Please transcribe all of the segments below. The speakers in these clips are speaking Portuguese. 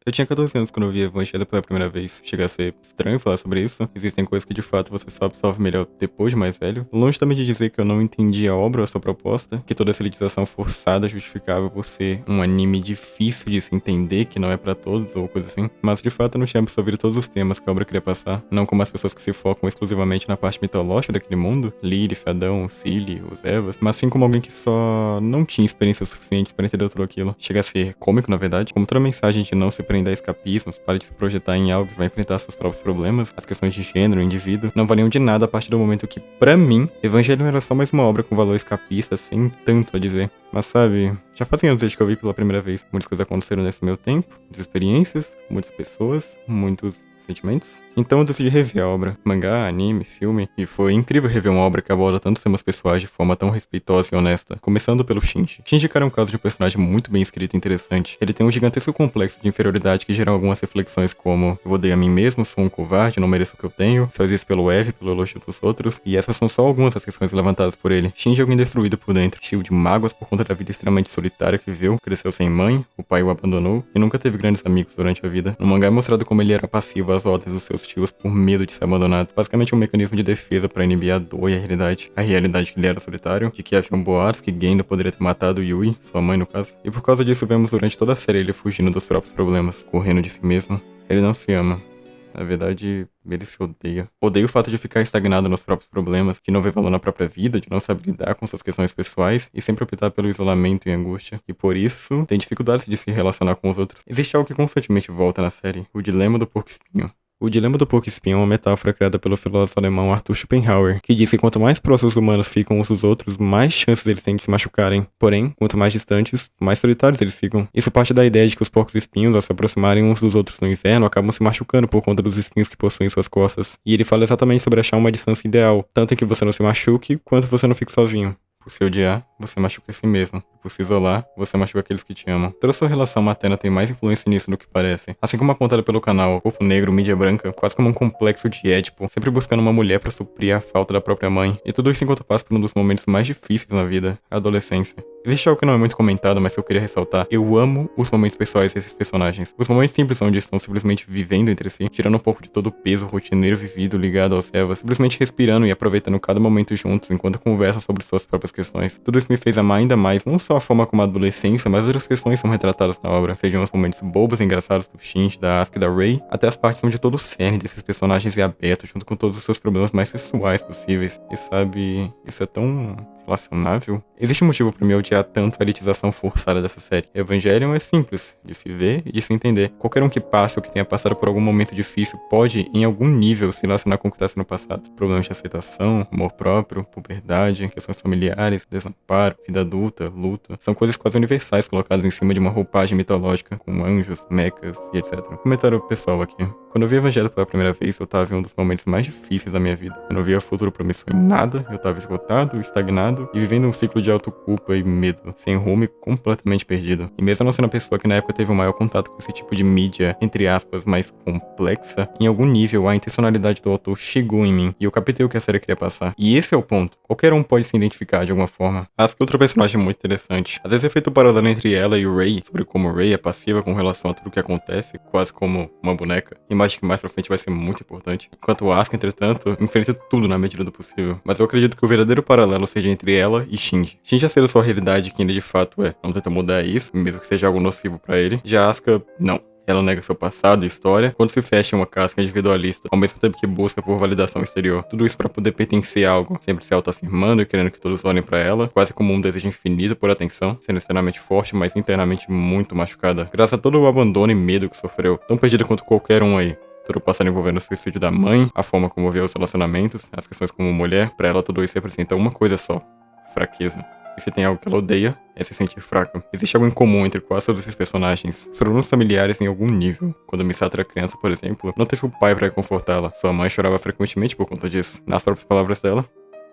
Eu tinha 14 anos quando eu vi Evangelho pela primeira vez. Chega a ser estranho falar sobre isso. Existem coisas que de fato você só absorve melhor depois de mais velho. Longe também de dizer que eu não entendi a obra ou a sua proposta, que toda essa elitização forçada justificável por ser um anime difícil de se entender, que não é pra todos ou coisa assim. Mas de fato eu não tinha absorvido todos os temas que a obra queria passar. Não como as pessoas que se focam exclusivamente na parte mitológica daquele mundo, Lilith, Adão, Cilly, os Evas, mas sim como alguém que só não tinha experiências suficientes para entender tudo aquilo. Chega a ser cômico, na verdade, como toda mensagem de não se prender a escapismos, para de se projetar em algo que vai enfrentar seus próprios problemas, as questões de gênero, indivíduo, não valiam de nada a partir do momento que, pra mim, Evangelion era só mais uma obra com valor escapista, sem tanto a dizer. Mas sabe, já fazem anos desde que eu vi pela primeira vez. Muitas coisas aconteceram nesse meu tempo, muitas experiências, muitas pessoas, muitos sentimentos. Então eu decidi rever a obra, mangá, anime, filme, e foi incrível rever uma obra que aborda tantos temas pessoais de forma tão respeitosa e honesta, começando pelo Shinji. Shinji cara é um caso de um personagem muito bem escrito e interessante. Ele tem um gigantesco complexo de inferioridade que gera algumas reflexões como: eu odeio a mim mesmo, sou um covarde, não mereço o que eu tenho, só existo pelo Eve, pelo elogio dos outros, e essas são só algumas das questões levantadas por ele. Shinji é alguém destruído por dentro, cheio de mágoas por conta da vida extremamente solitária que viveu, cresceu sem mãe, o pai o abandonou, e nunca teve grandes amigos durante a vida. No mangá é mostrado como ele era passivo às ordens dos seus tios por medo de ser abandonado. Basicamente um mecanismo de defesa para inibir a dor e a realidade. A realidade que ele era solitário, de que haviam boatos que Gendo poderia ter matado Yui, sua mãe no caso. E por causa disso vemos durante toda a série ele fugindo dos próprios problemas, correndo de si mesmo. Ele não se ama. Na verdade, ele se odeia. Odeia o fato de ficar estagnado nos próprios problemas, de não ver valor na própria vida, de não saber lidar com suas questões pessoais e sempre optar pelo isolamento e angústia. E por isso, tem dificuldades de se relacionar com os outros. Existe algo que constantemente volta na série, o dilema do porco-espinho. O dilema do porco-espinho é uma metáfora criada pelo filósofo alemão Arthur Schopenhauer, que diz que quanto mais próximos os humanos ficam uns dos outros, mais chances eles têm de se machucarem. Porém, quanto mais distantes, mais solitários eles ficam. Isso parte da ideia de que os porcos-espinhos, ao se aproximarem uns dos outros no inverno, acabam se machucando por conta dos espinhos que possuem em suas costas. E ele fala exatamente sobre achar uma distância ideal, tanto em que você não se machuque, quanto você não fique sozinho. Por se odiar, você machuca a si mesmo. Por se isolar, você machuca aqueles que te amam. Toda sua relação materna tem mais influência nisso do que parece. Assim como apontada pelo canal Corpo Negro, Mídia Branca, quase como um complexo de Édipo, sempre buscando uma mulher pra suprir a falta da própria mãe. E tudo isso enquanto passa por um dos momentos mais difíceis na vida, a adolescência. Existe algo que não é muito comentado, mas que eu queria ressaltar. Eu amo os momentos pessoais desses personagens. Os momentos simples onde estão simplesmente vivendo entre si, tirando um pouco de todo o peso rotineiro vivido ligado aos Evas, simplesmente respirando e aproveitando cada momento juntos enquanto conversam sobre suas próprias questões. Tudo isso me fez amar ainda mais, não só a forma como a adolescência, mas outras questões são retratadas na obra. Sejam os momentos bobos e engraçados do Shinji, da Asuka e da Rei, até as partes onde todo o cerne desses personagens é aberto, junto com todos os seus problemas mais pessoais possíveis. E sabe, isso é tão relacionável. Existe um motivo para me odiar tanto a elitização forçada dessa série. Evangelion é simples, de se ver e de se entender. Qualquer um que passe ou que tenha passado por algum momento difícil pode, em algum nível, se relacionar com o que está sendo passado. Problemas de aceitação, amor próprio, puberdade, questões familiares, desamparo, vida adulta, luta. São coisas quase universais colocadas em cima de uma roupagem mitológica, com anjos, mechas e etc. Comentário pessoal aqui. Quando eu vi Evangelho pela primeira vez, eu tava em um dos momentos mais difíceis da minha vida. Eu não via futuro promissor em nada, eu tava esgotado, estagnado e vivendo um ciclo de autoculpa e medo, sem rumo e completamente perdido. E mesmo não sendo a pessoa que na época teve o maior contato com esse tipo de mídia, entre aspas, mais complexa, em algum nível a intencionalidade do autor chegou em mim e eu captei o que a série queria passar. E esse é o ponto. Qualquer um pode se identificar de alguma forma. Asuka é outra personagem muito interessante. Às vezes é feito um paralelo entre ela e o Rei, sobre como Rei é passiva com relação a tudo que acontece, quase como uma boneca. E acho que mais pra frente vai ser muito importante. Enquanto Asuka, entretanto, enfrenta tudo na medida do possível. Mas eu acredito que o verdadeiro paralelo seja entre ela e Shinji. Shinji aceita sua realidade que ele de fato é. Não tenta mudar isso, mesmo que seja algo nocivo pra ele. Já Asuka, não. Ela nega seu passado e história, quando se fecha em uma casca individualista, ao mesmo tempo que busca por validação exterior. Tudo isso para poder pertencer a algo, sempre se autoafirmando e querendo que todos olhem para ela, quase como um desejo infinito por atenção, sendo externamente forte, mas internamente muito machucada. Graças a todo o abandono e medo que sofreu, tão perdida quanto qualquer um aí. Todo o passado envolvendo o suicídio da mãe, a forma como vê os relacionamentos, as questões como mulher, pra ela tudo isso representa uma coisa só: fraqueza. E se tem algo que ela odeia, é se sentir fraca. Existe algo em comum entre quase todos esses personagens. Os problemas familiares em algum nível. Quando Misato era criança, por exemplo, não teve o pai para confortá-la. Sua mãe chorava frequentemente por conta disso. Nas próprias palavras dela,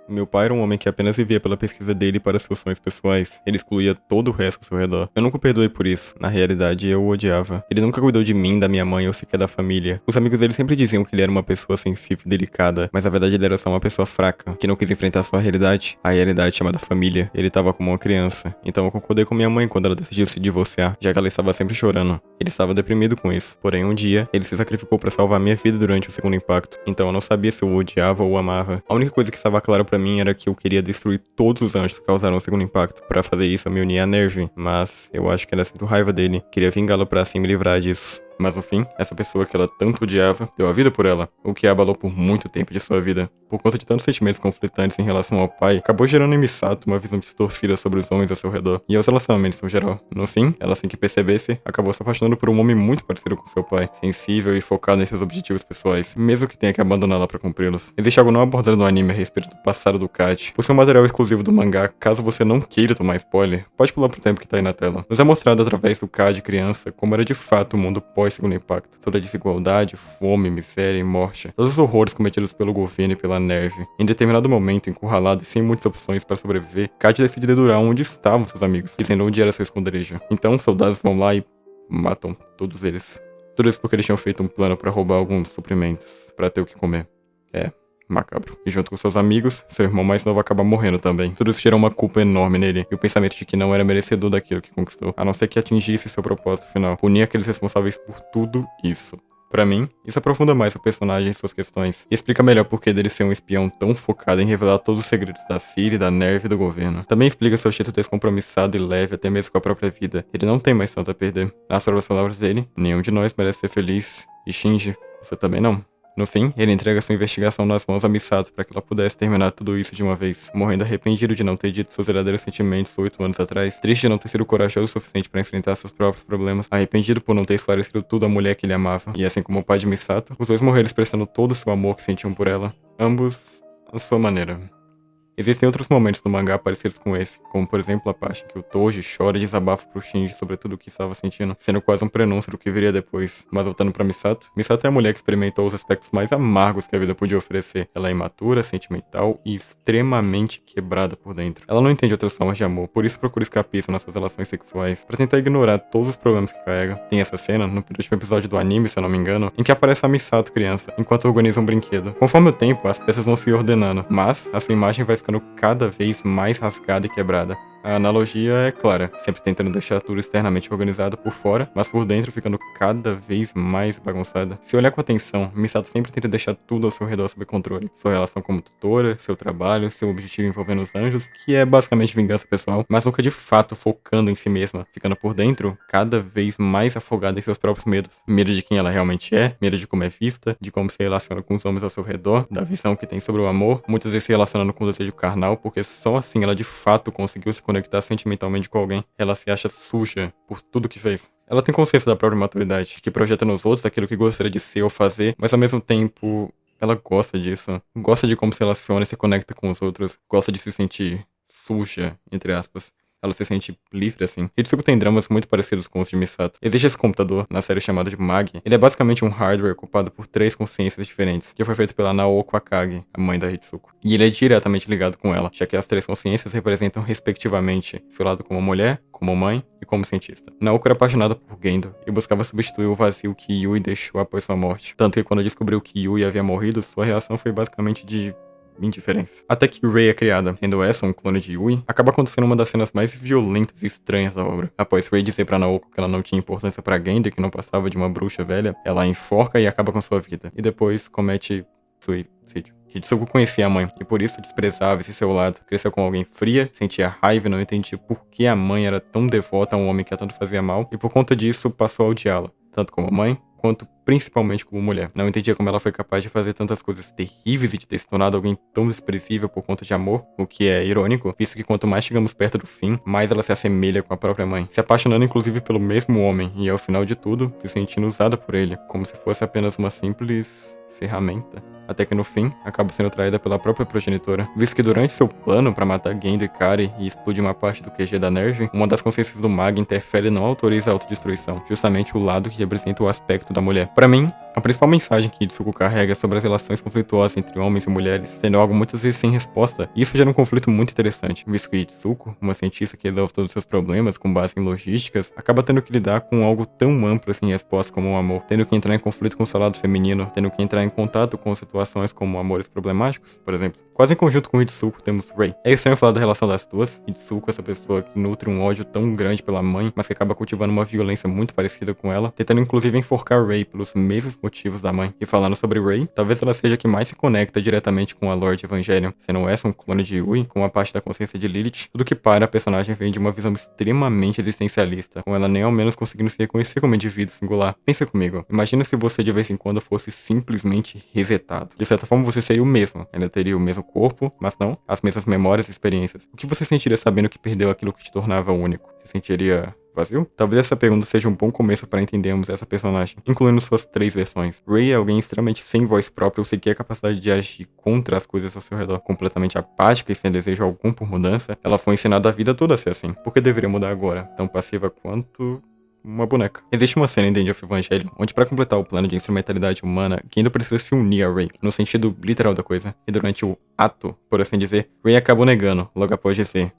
Meu pai era um homem que apenas vivia pela pesquisa dele para seus sonhos pessoais. Ele excluía todo o resto ao seu redor. Eu nunca o perdoei por isso. Na realidade, eu o odiava. Ele nunca cuidou de mim, da minha mãe ou sequer da família. Os amigos dele sempre diziam que ele era uma pessoa sensível e delicada, mas na verdade ele era só uma pessoa fraca, que não quis enfrentar sua realidade, a realidade chamada família. Ele estava como uma criança. Então eu concordei com minha mãe quando ela decidiu se divorciar, já que ela estava sempre chorando. Ele estava deprimido com isso. Porém, um dia, ele se sacrificou para salvar minha vida durante o segundo impacto. Então eu não sabia se eu o odiava ou o amava. A única coisa que estava clara pra mim era que eu queria destruir todos os anjos que causaram o segundo impacto. Para fazer isso, eu me uni a Nerve, mas eu acho que ela sinto raiva dele. Queria vingá-lo pra assim me livrar disso. Mas no fim, essa pessoa que ela tanto odiava, deu a vida por ela, o que a abalou por muito tempo de sua vida. Por conta de tantos sentimentos conflitantes em relação ao pai, acabou gerando em Misato uma visão distorcida sobre os homens ao seu redor, e aos relacionamentos no geral. No fim, ela sem que percebesse, acabou se apaixonando por um homem muito parecido com seu pai, sensível e focado em seus objetivos pessoais, mesmo que tenha que abandoná-la para cumpri-los. Existe algo não abordado no anime a respeito do passado do Kat. Por ser um material exclusivo do mangá, caso você não queira tomar spoiler, pode pular pro tempo que tá aí na tela. Nos é mostrado através do Kat criança como era de fato o mundo pós-segundo impacto. Toda a desigualdade, fome, miséria e morte. Todos os horrores cometidos pelo governo e pela Nerve. Em determinado momento, encurralado e sem muitas opções para sobreviver, Kat decide dedurar onde estavam seus amigos, dizendo onde era seu esconderijo. Então, soldados vão lá e matam todos eles. Tudo isso porque eles tinham feito um plano para roubar alguns suprimentos, para ter o que comer. Macabro. E junto com seus amigos, seu irmão mais novo acaba morrendo também. Tudo isso gerou uma culpa enorme nele, e o pensamento de que não era merecedor daquilo que conquistou, a não ser que atingisse seu propósito final, punir aqueles responsáveis por tudo isso. Pra mim, isso aprofunda mais o personagem e suas questões, e explica melhor por que dele ser um espião tão focado em revelar todos os segredos da Ciri, da Nerve e do governo. Também explica seu jeito descompromissado e leve até mesmo com a própria vida. Ele não tem mais tanto a perder. Nas palavras dele, nenhum de nós merece ser feliz. E Shinji, você também não. No fim, ele entrega sua investigação nas mãos a Misato para que ela pudesse terminar tudo isso de uma vez, morrendo arrependido de não ter dito seus verdadeiros sentimentos 8 anos atrás, triste de não ter sido corajoso o suficiente para enfrentar seus próprios problemas, arrependido por não ter esclarecido tudo à mulher que ele amava, e assim como o pai de Misato, os dois morreram expressando todo o seu amor que sentiam por ela, ambos à sua maneira. Existem outros momentos no mangá parecidos com esse, como por exemplo a parte em que o Toji chora e desabafa pro Shinji sobre tudo o que estava sentindo, sendo quase um prenúncio do que viria depois. Mas voltando pra Misato, Misato é a mulher que experimentou os aspectos mais amargos que a vida podia oferecer. Ela é imatura, sentimental e extremamente quebrada por dentro. Ela não entende outras formas de amor, por isso procura escapismo nas suas relações sexuais, pra tentar ignorar todos os problemas que carrega. Tem essa cena, no penúltimo episódio do anime, se eu não me engano, em que aparece a Misato criança, enquanto organiza um brinquedo. Conforme o tempo, as peças vão se ordenando, mas a sua imagem vai ficando cada vez mais rasgada e quebrada. A analogia é clara, sempre tentando deixar tudo externamente organizado por fora, mas por dentro ficando cada vez mais bagunçada. Se olhar com atenção, Misato sempre tenta deixar tudo ao seu redor sob controle. Sua relação como tutora, seu trabalho, seu objetivo envolvendo os anjos, que é basicamente vingança pessoal, mas nunca de fato focando em si mesma, ficando por dentro cada vez mais afogada em seus próprios medos. Medo de quem ela realmente é, medo de como é vista, de como se relaciona com os homens ao seu redor, da visão que tem sobre o amor, muitas vezes se relacionando com o desejo carnal, porque só assim ela de fato conseguiu se conectar sentimentalmente com alguém. Ela se acha suja por tudo que fez. Ela tem consciência da própria maturidade, que projeta nos outros aquilo que gostaria de ser ou fazer, mas ao mesmo tempo ela gosta disso. Gosta de como se relaciona e se conecta com os outros. Gosta de se sentir suja, entre aspas. Ela se sente livre, assim. Hitsuko tem dramas muito parecidos com os de Misato. Existe esse computador, na série chamada de Mag. Ele é basicamente um hardware ocupado por 3 consciências diferentes, que foi feito pela Naoko Akagi, a mãe da Hitsuko. E ele é diretamente ligado com ela, já que as 3 consciências representam, respectivamente, seu lado como mulher, como mãe e como cientista. Naoko era apaixonada por Gendo, e buscava substituir o vazio que Yui deixou após sua morte. Tanto que quando descobriu que Yui havia morrido, sua reação foi basicamente de indiferença. Até que Rei é criada, sendo essa um clone de Yui, acaba acontecendo uma das cenas mais violentas e estranhas da obra. Após Rei dizer pra Naoko que ela não tinha importância pra Gendo e que não passava de uma bruxa velha, ela a enforca e acaba com sua vida. E depois comete suicídio. Hitsuko conhecia a mãe, e por isso desprezava esse seu lado. Cresceu com alguém fria, sentia raiva e não entendia por que a mãe era tão devota a um homem que a tanto fazia mal, e por conta disso passou a odiá-la, tanto como mãe, quanto principalmente como mulher. Não entendia como ela foi capaz de fazer tantas coisas terríveis e de ter se tornado alguém tão desprezível por conta de amor, o que é irônico, visto que quanto mais chegamos perto do fim, mais ela se assemelha com a própria mãe, se apaixonando inclusive pelo mesmo homem, e ao final de tudo, se sentindo usada por ele, como se fosse apenas uma simples ferramenta. Até que no fim, acaba sendo traída pela própria progenitora, visto que durante seu plano para matar Gendo e Kari e explodir uma parte do QG da Nerve, uma das consciências do Mag interfere e não autoriza a autodestruição, justamente o lado que representa o aspecto da mulher. Para mim, A principal mensagem que Itsuko carrega é sobre as relações conflituosas entre homens e mulheres, sendo algo muitas vezes sem resposta, e isso gera um conflito muito interessante, visto que Itsuko, uma cientista que resolve todos os seus problemas com base em logísticas, acaba tendo que lidar com algo tão amplo sem resposta como o amor, tendo que entrar em conflito com o seu lado feminino, tendo que entrar em contato com situações como amores problemáticos, por exemplo. Quase em conjunto com Itsuko temos Rei. É estranho falar da relação das duas. Itsuko, essa pessoa que nutre um ódio tão grande pela mãe, mas que acaba cultivando uma violência muito parecida com ela, tentando inclusive enforcar Rei pelos mesmos motivos da mãe. E falando sobre Rei, talvez ela seja a que mais se conecta diretamente com a lore de Evangelion, sendo essa um clone de Yui, com uma parte da consciência de Lilith, tudo que para a personagem vem de uma visão extremamente existencialista, com ela nem ao menos conseguindo se reconhecer como indivíduo singular. Pensa comigo, imagina se você de vez em quando fosse simplesmente resetado. De certa forma você seria o mesmo, ainda teria o mesmo corpo, mas não as mesmas memórias e experiências. O que você sentiria sabendo que perdeu aquilo que te tornava único? Você sentiria vazio? Talvez essa pergunta seja um bom começo para entendermos essa personagem, incluindo suas 3 versões. Rei é alguém extremamente sem voz própria ou sequer capacidade de agir contra as coisas ao seu redor, completamente apática e sem desejo algum por mudança. Ela foi ensinada a vida toda a ser assim. Por que deveria mudar agora? Tão passiva quanto uma boneca. Existe uma cena em The End of Evangelion, onde para completar o plano de instrumentalidade humana, Gendo precisa se unir a Rei, no sentido literal da coisa. E durante o ato, por assim dizer, Rei acabou negando, logo após dizer: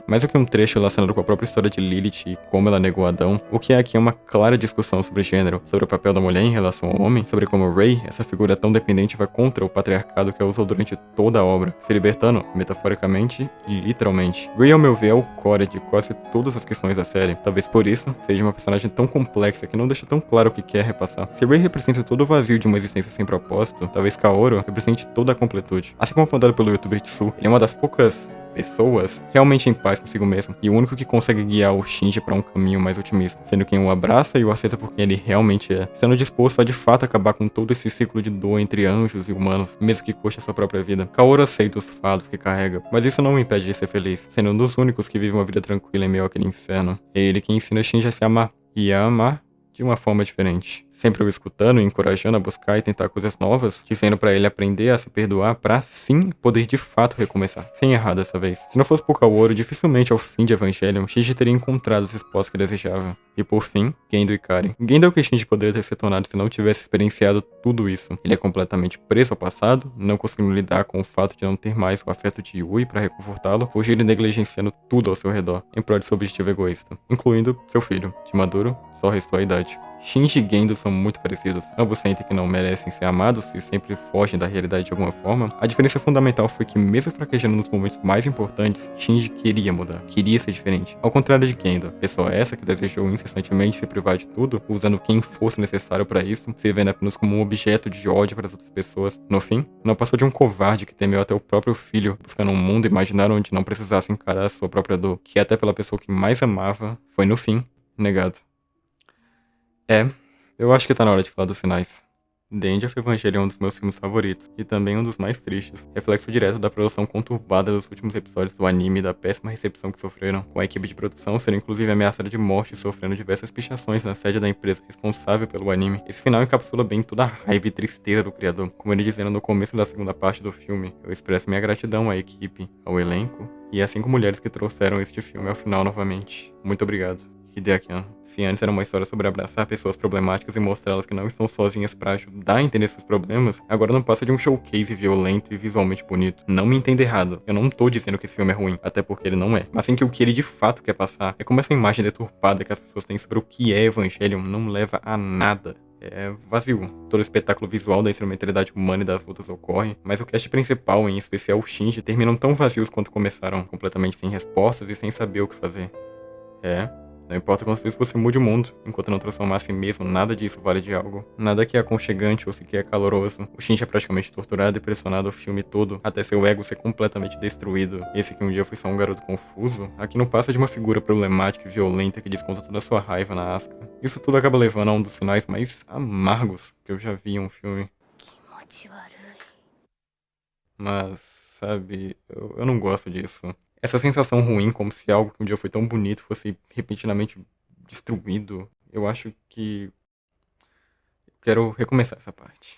mais do que um trecho relacionado com a própria história de Lilith e como ela negou Adão, o que é aqui é uma clara discussão sobre gênero, sobre o papel da mulher em relação ao homem, sobre como Rei, essa figura tão dependente, vai contra o patriarcado que ela usou durante toda a obra, se libertando, metaforicamente e literalmente. Rei, ao meu ver, é o core de quase todas as questões da série. Talvez por isso, seja uma personagem tão complexa que não deixa tão claro o que quer repassar. Se Rei representa todo o vazio de uma existência sem propósito, talvez Kaoru represente toda a completude. Assim como apontado pelo youtuber Tsu, ele é uma das poucas pessoas realmente em paz consigo mesmo, e o único que consegue guiar o Shinji para um caminho mais otimista, sendo quem o abraça e o aceita por quem ele realmente é, sendo disposto a de fato acabar com todo esse ciclo de dor entre anjos e humanos, mesmo que custe a sua própria vida. Kaoru aceita os fardos que carrega, mas isso não o impede de ser feliz, sendo um dos únicos que vive uma vida tranquila em meio àquele inferno. É ele que ensina Shinji a se amar, e a amar de uma forma diferente. Sempre o escutando e encorajando a buscar e tentar coisas novas, dizendo pra ele aprender a se perdoar pra sim poder de fato recomeçar, sem errar dessa vez. Se não fosse por Kaworu, dificilmente ao fim de Evangelion, Shinji teria encontrado os esposos que desejava. E por fim, Gendo e Karen. Gendo é o que Shinji poderia ter se tornado se não tivesse experienciado tudo isso. Ele é completamente preso ao passado, não conseguindo lidar com o fato de não ter mais o afeto de Yui pra reconfortá-lo, fugindo e negligenciando tudo ao seu redor, em prol de seu objetivo egoísta, incluindo seu filho. De maduro, só restou a idade. Shinji e Gendo são muito parecidos. Ambos sentem que não merecem ser amados e sempre fogem da realidade de alguma forma. A diferença fundamental foi que, mesmo fraquejando nos momentos mais importantes, Shinji queria mudar, queria ser diferente. Ao contrário de Gendo, pessoa essa que desejou incessantemente se privar de tudo, usando quem fosse necessário para isso, se vendo apenas como um objeto de ódio para as outras pessoas. No fim, não passou de um covarde que temeu até o próprio filho, buscando um mundo imaginário onde não precisasse encarar a sua própria dor, que até pela pessoa que mais amava, foi no fim, negado. Eu acho que tá na hora de falar dos finais. The End of Evangelion é um dos meus filmes favoritos, e também um dos mais tristes, reflexo direto da produção conturbada dos últimos episódios do anime e da péssima recepção que sofreram, com a equipe de produção sendo inclusive ameaçada de morte e sofrendo diversas pichações na sede da empresa responsável pelo anime. Esse final encapsula bem toda a raiva e tristeza do criador, como ele dizendo no começo da segunda parte do filme: eu expresso minha gratidão à equipe, ao elenco, e às 5 mulheres que trouxeram este filme ao final novamente. Muito obrigado. Hideaki Anno. Se antes era uma história sobre abraçar pessoas problemáticas e mostrá-las que não estão sozinhas para ajudar a entender seus problemas, agora não passa de um showcase violento e visualmente bonito. Não me entenda errado, eu não tô dizendo que esse filme é ruim, até porque ele não é. Mas sim que o que ele de fato quer passar é como essa imagem deturpada que as pessoas têm sobre o que é Evangelion não leva a nada. É vazio. Todo o espetáculo visual da instrumentalidade humana e das lutas ocorre, mas o cast principal, em especial o Shinji, terminam tão vazios quanto começaram, completamente sem respostas e sem saber o que fazer. Não importa quantas vezes você mude o mundo, enquanto não transformar a si mesmo, nada disso vale de algo. Nada que é aconchegante ou sequer caloroso. O Shinji é praticamente torturado e pressionado o filme todo, até seu ego ser completamente destruído. Esse que um dia foi só um garoto confuso, aqui não passa de uma figura problemática e violenta que desconta toda a sua raiva na Asuka. Isso tudo acaba levando a um dos finais mais amargos que eu já vi em um filme. Mas, sabe, eu não gosto disso. Essa sensação ruim, como se algo que um dia foi tão bonito fosse repentinamente destruído, eu acho que eu quero recomeçar essa parte.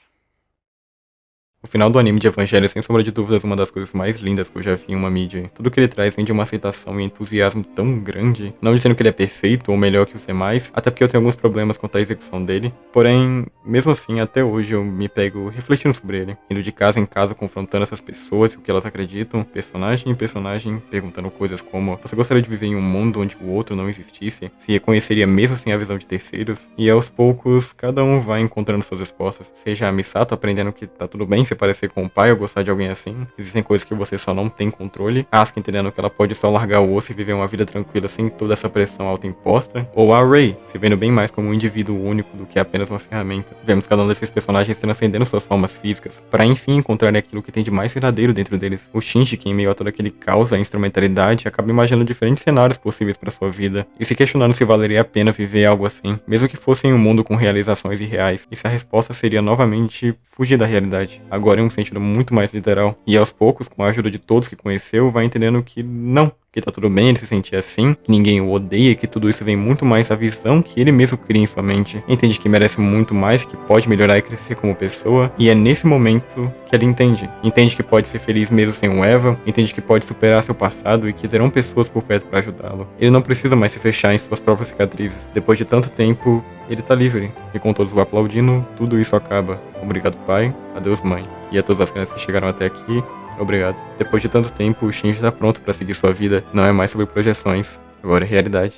O final do anime de Evangelho é sem sombra de dúvidas uma das coisas mais lindas que eu já vi em uma mídia. Tudo que ele traz vem de uma aceitação e entusiasmo tão grande, não dizendo que ele é perfeito ou melhor que os demais, até porque eu tenho alguns problemas quanto à execução dele, porém, mesmo assim, até hoje eu me pego refletindo sobre ele, indo de casa em casa confrontando essas pessoas e o que elas acreditam, personagem em personagem, perguntando coisas como: você gostaria de viver em um mundo onde o outro não existisse? Se reconheceria mesmo sem a visão de terceiros? E aos poucos, cada um vai encontrando suas respostas, seja a Misato aprendendo que tá tudo bem se parecer com o pai ou gostar de alguém assim. Existem coisas que você só não tem controle. Asuka entendendo que ela pode só largar o osso e viver uma vida tranquila sem toda essa pressão autoimposta. Ou a Rei, se vendo bem mais como um indivíduo único do que apenas uma ferramenta. Vemos cada um desses personagens transcendendo suas formas físicas, para enfim encontrar aquilo que tem de mais verdadeiro dentro deles. O Shinji, que em meio a todo aquele caos, a instrumentalidade, acaba imaginando diferentes cenários possíveis para sua vida, e se questionando se valeria a pena viver algo assim, mesmo que fosse em um mundo com realizações irreais, e se a resposta seria novamente fugir da realidade, agora em um sentido muito mais literal. E aos poucos, com a ajuda de todos que conheceu, vai entendendo que não, que tá tudo bem ele se sentir assim, que ninguém o odeia, que tudo isso vem muito mais da visão que ele mesmo cria em sua mente. Entende que merece muito mais, que pode melhorar e crescer como pessoa, e é nesse momento que ele entende. Entende que pode ser feliz mesmo sem o Eva, entende que pode superar seu passado e que terão pessoas por perto para ajudá-lo. Ele não precisa mais se fechar em suas próprias cicatrizes. Depois de tanto tempo, ele tá livre. E com todos o aplaudindo, tudo isso acaba. Obrigado, pai. Adeus, mãe. E a todas as crianças que chegaram até aqui, obrigado. Depois de tanto tempo, o Shinji está pronto para seguir sua vida. Não é mais sobre projeções, agora é realidade.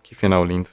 Que final lindo.